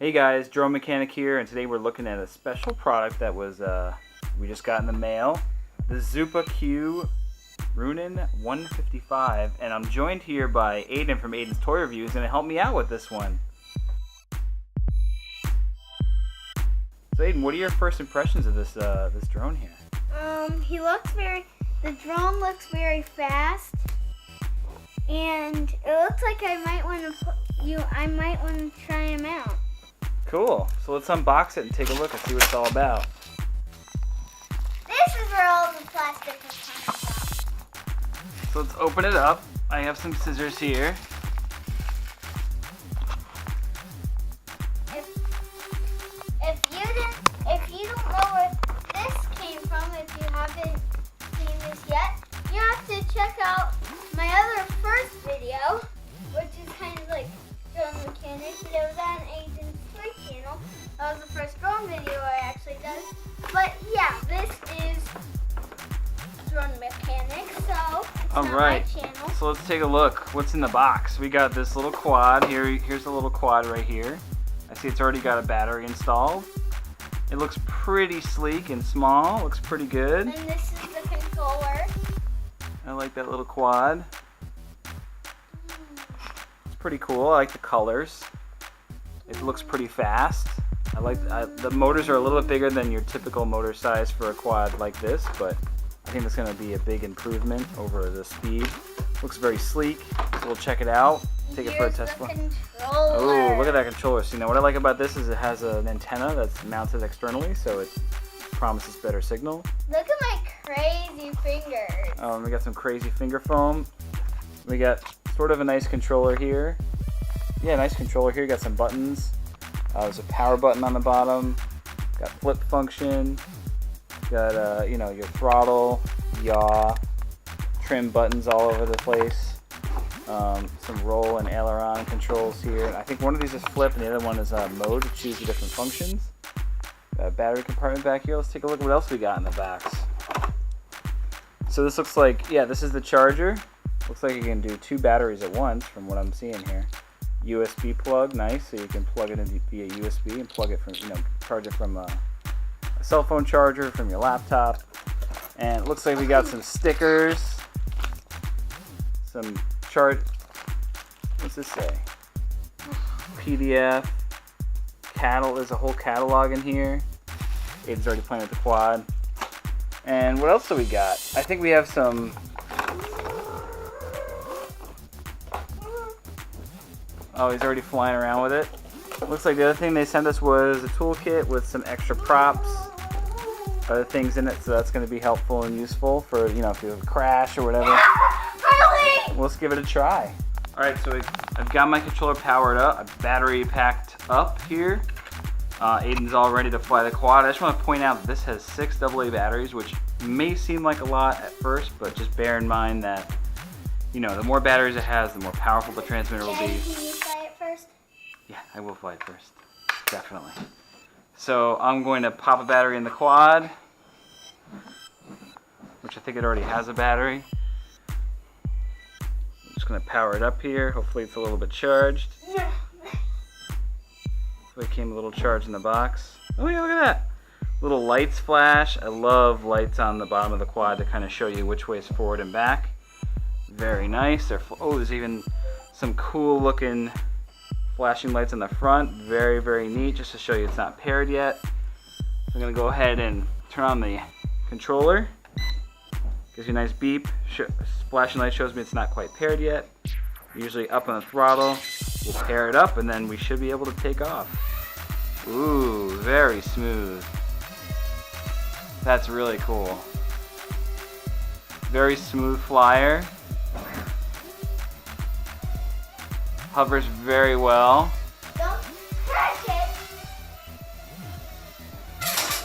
Hey guys, Drone Mechanic here, and today we're looking at a special product that was we just got in the mail, the Zoopa Roonin 155, and I'm joined here by Aiden from Aiden's Toy Review, who's going to help me out with this one. So Aiden, what are your first impressions of this this drone here? The drone looks very fast, and it looks like I might want to try him out. Cool. So let's unbox it and take a look and see what it's all about. This is where all the plastic is coming from. So let's open it up. I have some scissors here. If you don't know where this came from, if you haven't seen this yet, you have to check out my other first video, which is kind of like drone mechanics, but it was on Aiden's Toy channel. That was the first drone video I actually did. But yeah, this is drone mechanics, so it's on my channel. So let's take a look. What's in the box? We got this little quad here. Here's a little quad right here. I see it's already got a battery installed. It looks pretty sleek and small. Looks pretty good. And this is the controller. I like that little quad. It's pretty cool. I like the colors. It looks pretty fast. The motors are a little bit bigger than your typical motor size for a quad like this, but I think that's going to be a big improvement over the speed. Looks very sleek, so we'll check it out. Take it for a test run. Oh, look at that controller. So, what I like about this is it has an antenna that's mounted externally, so it promises better signal. Look at my crazy fingers. We got some crazy finger foam. We got sort of a nice controller here. Yeah, nice controller here. Got some buttons. There's a power button on the bottom. Got flip function. Got your throttle, yaw, trim buttons all over the place. Some roll and aileron controls here. I think one of these is flip and the other one is mode to choose the different functions. Got a battery compartment back here. Let's take a look at what else we got in the box. So this looks like, this is the charger. Looks like you can do 2 batteries at once from what I'm seeing here. USB plug, nice, so you can plug it in via USB and plug it from, charge it from a cell phone charger, from your laptop. And it looks like we got some stickers, some what's this say? PDF, there's a whole catalog in here. Aiden's already playing with the quad. And what else do we got? I think we have some he's already flying around with it. Looks like the other thing they sent us was a toolkit with some extra props, other things in it, so that's going to be helpful and useful for, if you have a crash or whatever. Let's give it a try. Alright, so I've got my controller powered up, a battery packed up here. Aiden's all ready to fly the quad. I just want to point out that this has 6 AA batteries, which may seem like a lot at first, but just bear in mind that the more batteries it has, the more powerful the transmitter will be. Can you fly it first? Yeah, I will fly it first. Definitely. So I'm going to pop a battery in the quad, which I think it already has a battery. I'm just going to power it up here. Hopefully it's a little bit charged. So it came a little charged in the box. Oh yeah, look at that. Little lights flash. I love lights on the bottom of the quad to kind of show you which way is forward and back. Very nice. There's even some cool looking flashing lights on the front. Very, very neat, just to show you it's not paired yet. So I'm going to go ahead and turn on the controller. Gives you a nice beep. Flashing light shows me it's not quite paired yet. Usually up on the throttle. We'll pair it up and then we should be able to take off. Ooh, very smooth. That's really cool. Very smooth flyer. Hovers very well. Don't crash it.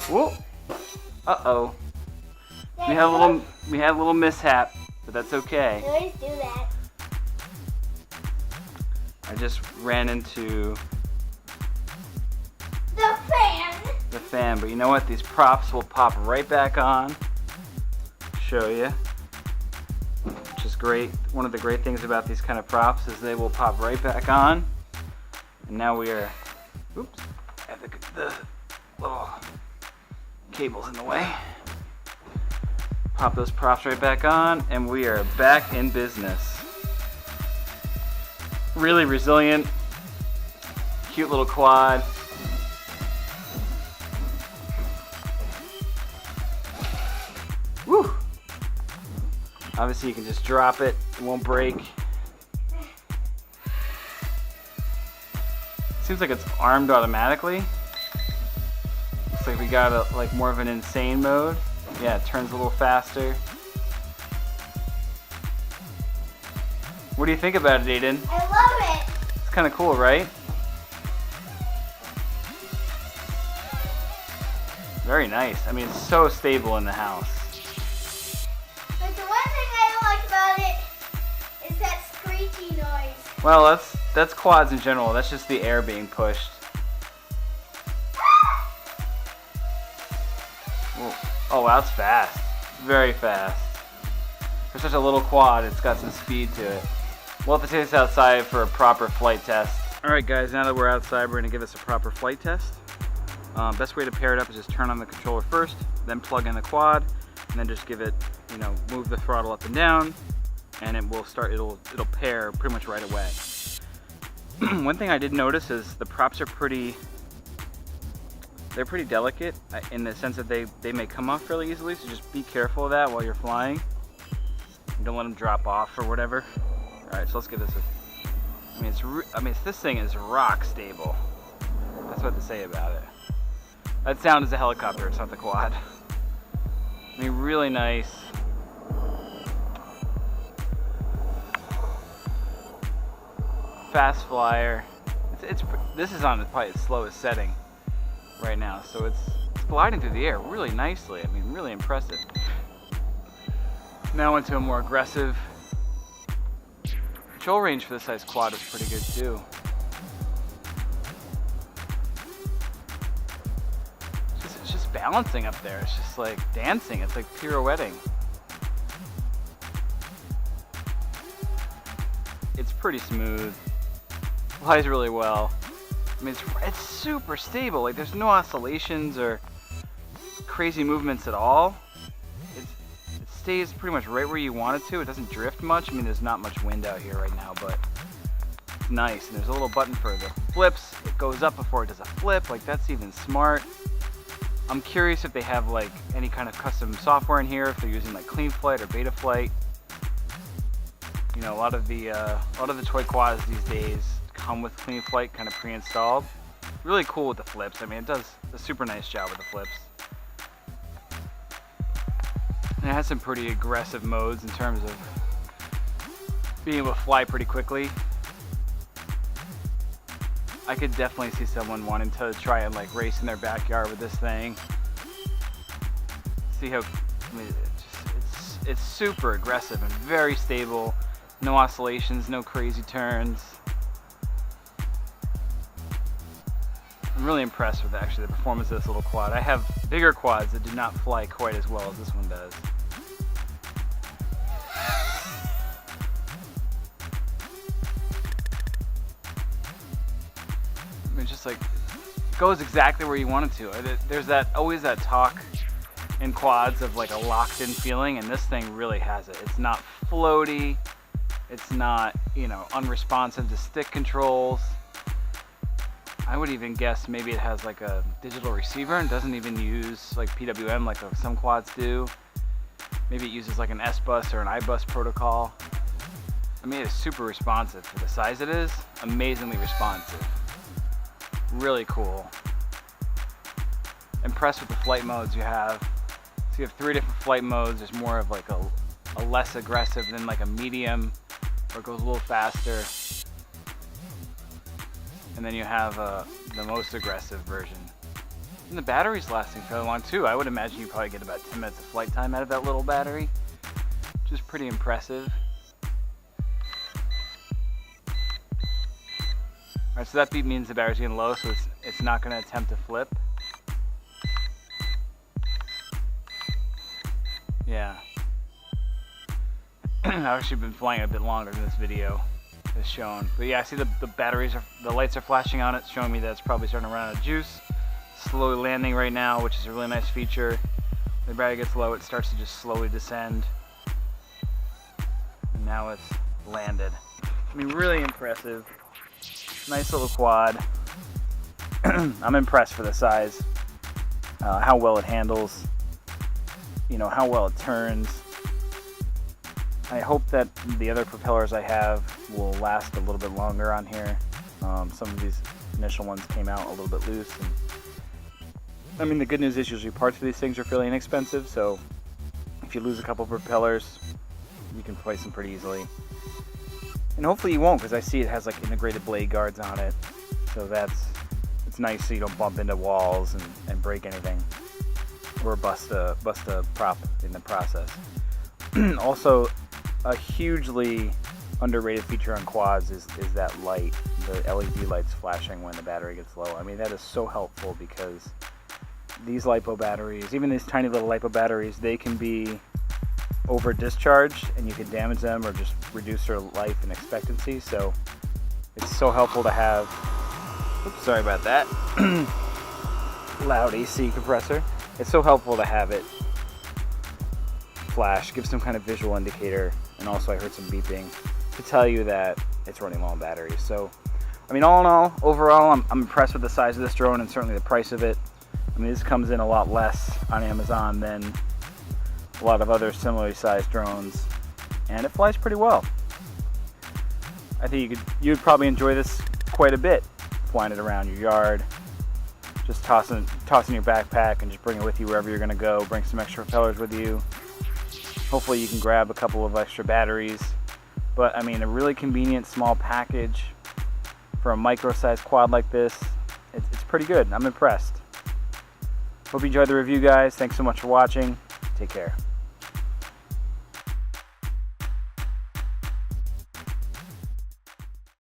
Whoa. Uh-oh. We had a little mishap, but that's okay. You always do that. I just ran into the fan, but you know what? These props will pop right back on. Show you. Which is great. One of the great things about these kind of props is they will pop right back on. And now we are Oops, I have the little cable's in the way. Pop those props right back on, and we are back in business. Really resilient, cute little quad. Woo! Obviously you can just drop it, it won't break. Seems like it's armed automatically. Looks like we got like more of an insane mode. Yeah, it turns a little faster. What do you think about it, Aiden? I love it. It's kind of cool, right? Very nice. I mean, it's so stable in the house. But the one thing I don't like about it is that screechy noise. Well, that's quads in general. That's just the air being pushed. Oh, wow, it's fast. Very fast. For such a little quad, it's got some speed to it. We'll have to take this outside for a proper flight test. Alright guys, now that we're outside, we're going to give this a proper flight test. Best way to pair it up is just turn on the controller first, then plug in the quad, and then just give it, move the throttle up and down, and it will start, it'll pair pretty much right away. One thing I did notice is the props are they're pretty delicate in the sense that they may come off fairly easily, so just be careful of that while you're flying. Don't let them drop off or whatever. Alright, so let's give this this thing is rock stable. That's what to say about it. That sound is a helicopter, it's not the quad. I mean, really nice. Fast flyer. This is on probably its slowest setting right now, so it's gliding through the air really nicely. I mean, really impressive. Now into a more aggressive. Control range for this size quad is pretty good too. It's just balancing up there. It's just like dancing. It's like pirouetting. It's pretty smooth. Flies really well. I mean, it's super stable. Like, there's no oscillations or crazy movements at all. It stays pretty much right where you want it to. It doesn't drift much. I mean, there's not much wind out here right now, but it's nice. And there's a little button for the flips. It goes up before it does a flip. Like, that's even smart. I'm curious if they have like any kind of custom software in here, if they're using like Clean Flight or Beta Flight. A lot of the toy quads these days come with Clean Flight kind of pre-installed. Really cool with the flips. I mean, it does a super nice job with the flips. And it has some pretty aggressive modes in terms of being able to fly pretty quickly. I could definitely see someone wanting to try and like race in their backyard with this thing. See how, I mean, it's super aggressive and very stable. No oscillations, no crazy turns. I'm really impressed with actually the performance of this little quad. I have bigger quads that do not fly quite as well as this one does. I mean, just like, it goes exactly where you want it to. There's always that talk in quads of like a locked in feeling, and this thing really has it. It's not floaty. It's not, unresponsive to stick controls. I would even guess maybe it has like a digital receiver and doesn't even use like PWM like some quads do. Maybe it uses like an S-Bus or an I-Bus protocol. I mean, it's super responsive for the size it is. Amazingly responsive. Really cool. Impressed with the flight modes you have. So you have 3 different flight modes. There's more of like a less aggressive, then like a medium, where it goes a little faster. And then you have the most aggressive version. And the battery's lasting fairly long too. I would imagine you probably get about 10 minutes of flight time out of that little battery, which is pretty impressive. Alright, so that beep means the battery's getting low, so it's not going to attempt to flip. Yeah. I've actually been flying a bit longer than this video. is shown. But yeah, I see the lights are flashing on it, showing me that it's probably starting to run out of juice. Slowly landing right now, which is a really nice feature. When the battery gets low, it starts to just slowly descend. And now it's landed. I mean, really impressive. Nice little quad. I'm impressed for the size. How well it handles. You know, how well it turns. I hope that the other propellers I have will last a little bit longer on here. Some of these initial ones came out a little bit loose. And, I mean, the good news is usually parts of these things are fairly inexpensive, so if you lose a couple propellers, you can replace them pretty easily. And hopefully you won't, because I see it has like integrated blade guards on it, so it's nice so you don't bump into walls and break anything or bust a prop in the process. Also, a hugely underrated feature on quads is that light, the LED lights flashing when the battery gets low. I mean, that is so helpful because these LiPo batteries, even these tiny little LiPo batteries, they can be over discharged and you can damage them or just reduce their life and expectancy. So it's so helpful to have, oops, sorry about that, loud AC compressor. It's so helpful to have it flash, give some kind of visual indicator, and also I heard some beeping to tell you that it's running low on batteries. So, I mean, all in all, overall, I'm impressed with the size of this drone and certainly the price of it. I mean, this comes in a lot less on Amazon than a lot of other similarly sized drones, and it flies pretty well. I think you'd probably enjoy this quite a bit, flying it around your yard, just tossing your backpack and just bring it with you wherever you're going to go. Bring some extra propellers with you. Hopefully you can grab a couple of extra batteries. But I mean, a really convenient small package for a micro-sized quad like this, it's pretty good. I'm impressed. Hope you enjoyed the review, guys. Thanks so much for watching. Take care.